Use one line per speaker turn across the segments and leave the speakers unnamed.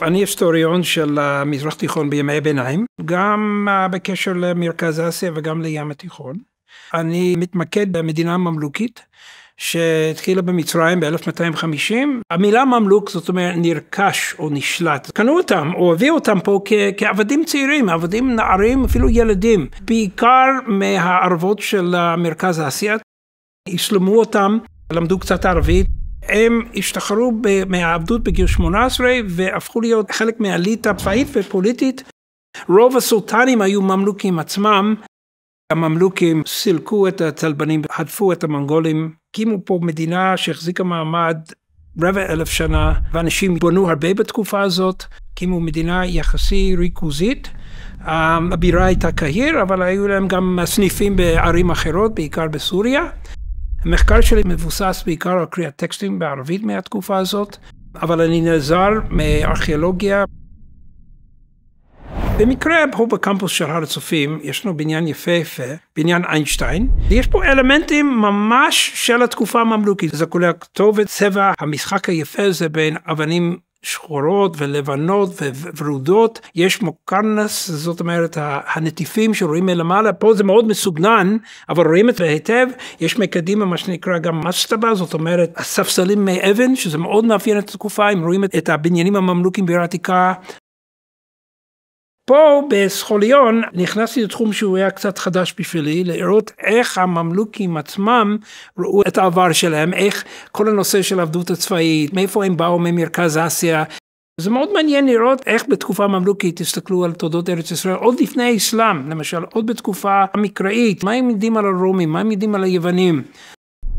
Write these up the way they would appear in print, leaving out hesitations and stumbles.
אני היסטוריון של המזרח תיכון בימי הביניים, גם בקשר למרכז אסיה וגם לים התיכון. אני מתמקד במדינה ממלוכית, שהתחילה במצרים ב-1250. המילה ממלוק זאת אומרת נרכש או נשלט. קנו אותם או הביאו אותם פה כעבדים צעירים, עבדים נערים, אפילו ילדים. בעיקר מהערבות של מרכז אסיה. הסלמו אותם, למדו קצת ערבית. הם השתחררו מהעבדות בגיל 18 והפכו להיות חלק מהאליטה צבאית ופוליטית. רוב הסולטנים היו ממלוכים עצמם. הממלוכים סילקו את הצלבנים, הדפו את המונגולים, הקימו פה מדינה שהחזיקה מעמד 4,000 שנה, ואנשים בנו הרבה בתקופה הזאת, הקימו מדינה יחסי ריכוזית. הבירה הייתה קהיר, אבל היו להם גם סניפים בערים אחרות, בעיקר בסוריה. המחקר שלי מבוסס בעיקר על קריאת טקסטים בערבית מהתקופה הזאת, אבל אני נעזר מארכיאולוגיה. במקרה פה בקמפוס של הר הצופים יש לנו בניין יפהפה, בניין איינשטיין, ויש פה אלמנטים ממש של התקופה הממלוכית. זה כולל כתובת, צבע, המשחק היפה הזה בין אבנים שחורות ולבנות וורודות. יש מוקרנס, זאת אומרת הנטיפים שרואים מלמעלה, פה זה מאוד מסוגנן, אבל רואים את זה היטב. יש מקדימה מה שנקרא גם מסטבה, זאת אומרת הספסלים מאבן, שזה מאוד מאפיין את התקופה. אם רואים את הבניינים הממלוכים בעיר העתיקה, פה בסכוליון נכנסתי לתחום שהוא היה קצת חדש בשבילי, לראות איך הממלוכים עצמם ראו את העבר שלהם, איך כל הנושא של העבדות הצבאית, מאיפה הם באו ממרכז אסיה. זה מאוד מעניין לראות איך בתקופה הממלוכית תסתכלו על תולדות ארץ ישראל, עוד לפני האסלאם, למשל, עוד בתקופה המקראית, מה הם יודעים על הרומים, מה הם יודעים על היוונים.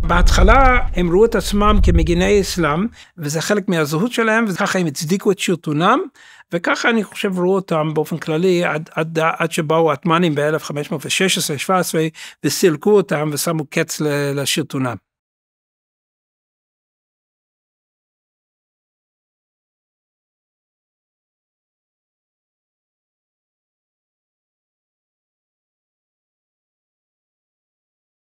בהתחלה הם ראו את עצמם כמגיני אסלאם, וזה חלק מהזהות שלהם, וככה הם הצדיקו את שלטונם, וככה אני חושב ראו אותם באופן כללי, עד שבאו העות'מאנים ב-1516-17, וסילקו אותם ושמו קץ לשלטונם.